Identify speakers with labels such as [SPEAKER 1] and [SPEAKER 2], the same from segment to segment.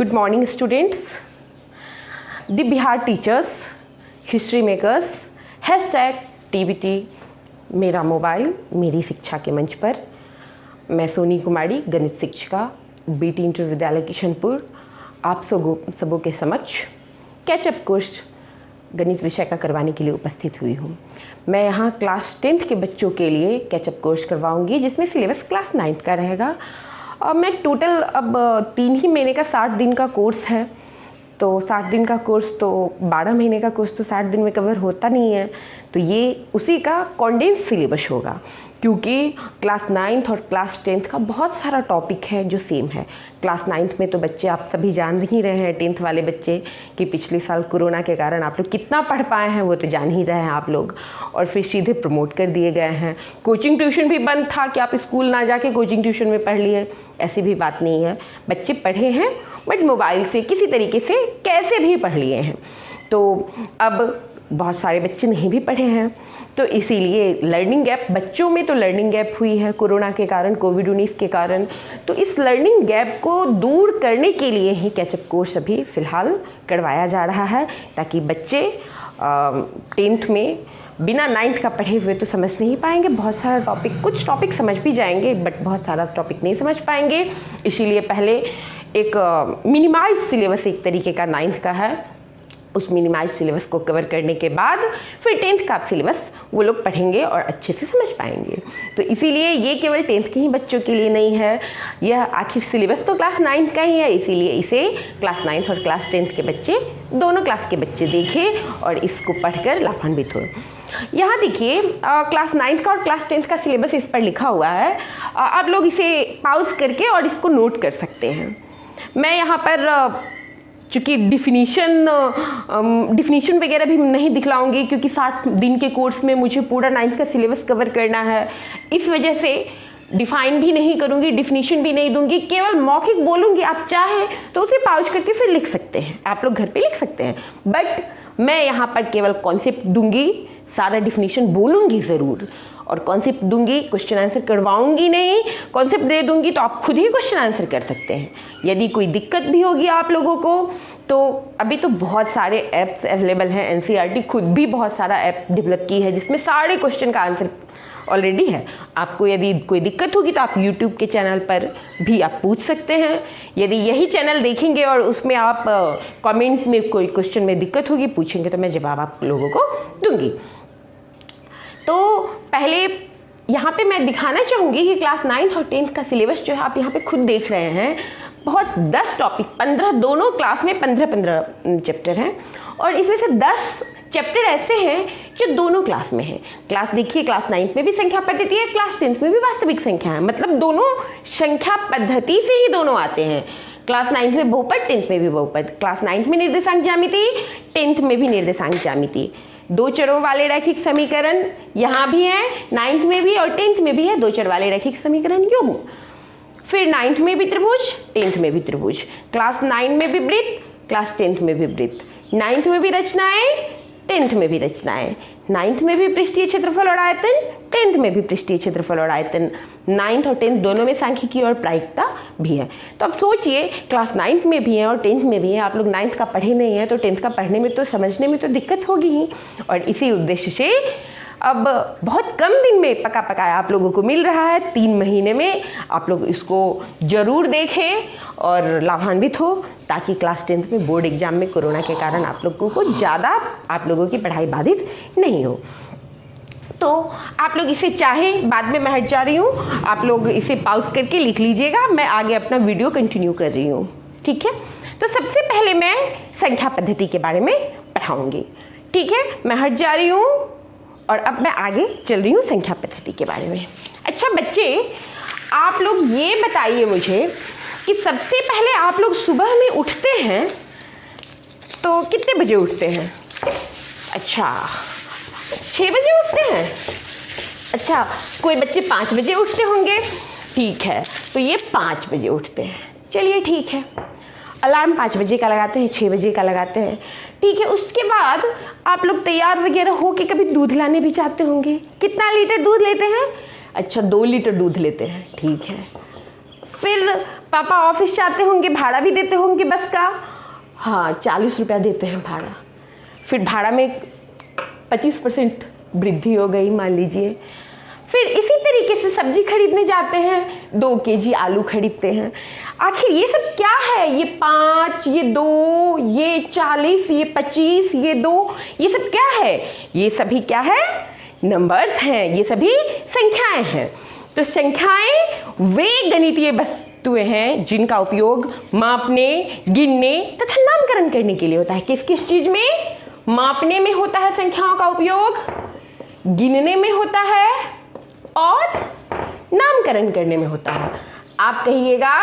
[SPEAKER 1] Good morning students. The Bihar teachers, history makers, #TBT मेरा mobile मेरी शिक्षा के मंच पर मैं सोनी कुमारी गणित शिक्षिका बीटी इंटर विद्यालय किशनपुर आप सबों के समक्ष कैचअप कोर्स गणित विषय का करवाने के लिए उपस्थित हुई हूँ। मैं यहाँ क्लास 10th के बच्चों के लिए कैचअप कोर्स करवाऊँगी जिसमें सिलेबस क्लास 9th का रहेगा। और मैं टोटल अब 3 ही महीने का 60 दिन का कोर्स है, तो 60 दिन का कोर्स तो 12 महीने का कोर्स तो 60 दिन में कवर होता नहीं है, तो ये उसी का कॉन्डेंस सिलेबस होगा क्योंकि क्लास 9th और क्लास 10th का बहुत सारा टॉपिक है जो सेम है। क्लास 9th में तो बच्चे आप सभी जान ही रहे हैं, 10th वाले बच्चे कि पिछले साल कोरोना के कारण आप लोग कितना पढ़ पाए हैं वो तो जान ही रहे हैं आप लोग, और फिर सीधे प्रमोट कर दिए गए हैं। कोचिंग ट्यूशन भी बंद था कि आप स्कूल ना जाके कोचिंग ट्यूशन में पढ़ लिए, ऐसी भी बात नहीं है। बच्चे पढ़े हैं बट मोबाइल से किसी तरीके से कैसे भी पढ़ लिए हैं। तो अब बहुत सारे बच्चे नहीं भी पढ़े हैं, तो इसीलिए लर्निंग गैप बच्चों में तो लर्निंग गैप हुई है कोरोना के कारण, कोविड-19 के कारण। तो इस लर्निंग गैप को दूर करने के लिए ही कैचअप कोर्स अभी फ़िलहाल करवाया जा रहा है ताकि बच्चे 10th में बिना 9th का पढ़े हुए तो समझ नहीं पाएंगे। बहुत सारा टॉपिक, कुछ टॉपिक समझ भी जाएंगे बट बहुत सारा टॉपिक नहीं समझ पाएंगे। इसीलिए पहले एक मिनिमाइज सिलेबस एक तरीके का 9th का है, उस मिनिमाइज सिलेबस को कवर करने के बाद फिर 10th का सिलेबस वो लोग पढ़ेंगे और अच्छे से समझ पाएंगे। तो इसीलिए ये केवल 10th के ही बच्चों के लिए नहीं है, यह आखिर सिलेबस तो क्लास 9th का ही है, इसीलिए इसे क्लास 9th और क्लास 10th के बच्चे, दोनों क्लास के बच्चे देखें और इसको पढ़कर लाभान्वित हो। यहाँ देखिए क्लास 9th का और क्लास 10th का सिलेबस इस पर लिखा हुआ है, आप लोग इसे पाउज करके और इसको नोट कर सकते हैं। मैं यहाँ पर चूँकि डिफिनीशन वगैरह भी नहीं दिखलाऊंगी क्योंकि 60 दिन के कोर्स में मुझे पूरा 9th का सिलेबस कवर करना है, इस वजह से डिफाइन भी नहीं करूंगी, डिफिनीशन भी नहीं दूंगी, केवल मौखिक बोलूंगी। आप चाहें तो उसे पाउज करके फिर लिख सकते हैं, आप लोग घर पे लिख सकते हैं, बट मैं यहाँ पर केवल कॉन्सेप्ट दूंगी, सारा डिफिनीशन बोलूंगी ज़रूर और कॉन्सेप्ट दूंगी, क्वेश्चन आंसर करवाऊंगी नहीं। कॉन्सेप्ट दे दूंगी तो आप खुद ही क्वेश्चन आंसर कर सकते हैं। यदि कोई दिक्कत भी होगी आप लोगों को तो अभी तो बहुत सारे ऐप्स अवेलेबल हैं, एनसीईआरटी खुद भी बहुत सारा ऐप डेवलप की है जिसमें सारे क्वेश्चन का आंसर ऑलरेडी है। आपको यदि कोई दिक्कत होगी तो आप यूट्यूब के चैनल पर भी आप पूछ सकते हैं। यदि यही चैनल देखेंगे और उसमें आप कमेंट में कोई क्वेश्चन में दिक्कत होगी पूछेंगे तो मैं जवाब आप लोगों को दूंगी। तो पहले यहाँ पे मैं दिखाना चाहूँगी कि क्लास 9th और 10th का सिलेबस जो है आप यहाँ पे खुद देख रहे हैं, बहुत 10 टॉपिक, 15, दोनों क्लास में 15-15 चैप्टर हैं और इसमें से 10 चैप्टर ऐसे हैं जो दोनों क्लास में हैं। क्लास देखिए, क्लास 9th में भी संख्या पद्धति है, क्लास 10th में भी वास्तविक संख्या है, मतलब दोनों संख्या पद्धति से ही दोनों आते हैं। क्लास 9th में बहुपद, 10th में भी बहुपद। क्लास 9th में निर्देशांक ज्यामिति, 10th में भी निर्देशांक ज्यामिति। 2 चरों वाले रैखिक समीकरण यहाँ भी है, 9th में भी और 10th में भी है 2 चर वाले रैखिक समीकरण युग्म। फिर 9th में भी त्रिभुज, 10th में भी त्रिभुज। क्लास 9 में भी वृत्त, क्लास 10th में भी वृत्त। 9th में भी रचनाएं, 10th में भी रचनाएं। 9th में भी पृष्ठीय क्षेत्रफल और आयतन, 10th में भी पृष्ठीय क्षेत्रफल और आयतन। 9th और 10th दोनों में सांख्यिकी और प्रायिकता भी है। तो अब सोचिए क्लास 9th में भी है और 10th में भी है, आप लोग 9th का पढ़े नहीं हैं तो 10th का पढ़ने में तो, समझने में तो दिक्कत होगी ही। और इसी उद्देश्य से अब बहुत कम दिन में पका पकाया आप लोगों को मिल रहा है, 3 महीने में आप लोग इसको ज़रूर देखें और लाभान्वित हो ताकि क्लास 10th में बोर्ड एग्जाम में कोरोना के कारण आप लोगों को ज़्यादा, आप लोगों की पढ़ाई बाधित नहीं हो। तो आप लोग इसे चाहें, बाद में मैं हट जा रही हूँ, आप लोग इसे पॉज करके लिख लीजिएगा, मैं आगे अपना वीडियो कंटिन्यू कर रही हूँ, ठीक है। तो सबसे पहले मैं संख्या पद्धति के बारे में पढ़ाऊँगी, ठीक है। मैं हट जा रही हूँ और अब मैं आगे चल रही हूँ संख्या पद्धति के बारे में। अच्छा बच्चे, आप लोग ये बताइए मुझे कि सबसे पहले आप लोग सुबह में उठते हैं तो कितने बजे उठते हैं? अच्छा 6 बजे उठते हैं। अच्छा, कोई बच्चे 5 बजे उठते होंगे, ठीक है, तो ये 5 बजे उठते हैं, चलिए ठीक है। अलार्म 5 बजे का लगाते हैं, 6 बजे का लगाते हैं, ठीक है। उसके बाद आप लोग तैयार वगैरह हो के कभी दूध लाने भी चाहते होंगे। कितना लीटर दूध लेते हैं? अच्छा 2 लीटर दूध लेते हैं, ठीक है। फिर पापा ऑफिस जाते होंगे, भाड़ा भी देते होंगे बस का। हाँ, 40 रुपया देते हैं भाड़ा। फिर भाड़ा में 25% वृद्धि हो गई मान लीजिए। फिर इसी तरीके से सब्जी खरीदने जाते हैं, 2 केजी आलू खरीदते हैं। आखिर ये सब क्या है? ये 5, ये 2, ये 40, ये 25, ये 2, ये सब क्या है? ये सभी क्या है? नंबर्स हैं, ये सभी संख्याएं हैं। तो संख्याएं वे गणितीय वस्तुएं हैं जिनका उपयोग मापने, गिनने तथा नामकरण करने के लिए होता है। किस किस चीज में? मापने में होता है संख्याओं का उपयोग, गिनने में होता है और नामकरण करने में होता है। आप कहिएगा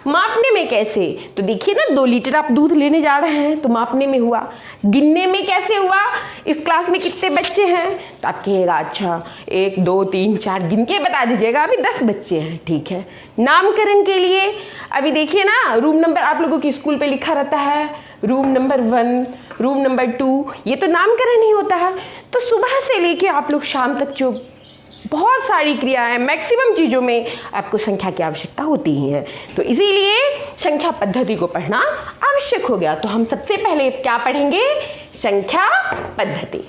[SPEAKER 1] मापने में कैसे? तो देखिए ना, 2 लीटर आप दूध लेने जा रहे हैं तो मापने में हुआ। गिनने में कैसे हुआ? इस क्लास में कितने बच्चे हैं? तो आप कहिएगा अच्छा 1 2 3 4 गिन के बता दीजिएगा, अभी 10 बच्चे हैं, ठीक है। नामकरण के लिए अभी देखिए ना, रूम नंबर आप लोगों की स्कूल पे लिखा रहता है, रूम नंबर 1, रूम नंबर 2, ये तो नामकरण ही होता है। तो सुबह से लेके आप लोग शाम तक जो बहुत सारी क्रियाएं, मैक्सिमम चीज़ों में आपको संख्या की आवश्यकता होती ही है। तो इसीलिए संख्या पद्धति को पढ़ना आवश्यक हो गया। तो हम सबसे पहले क्या पढ़ेंगे? संख्या पद्धति।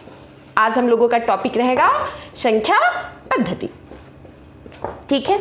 [SPEAKER 1] आज हम लोगों का टॉपिक रहेगा संख्या पद्धति, ठीक है।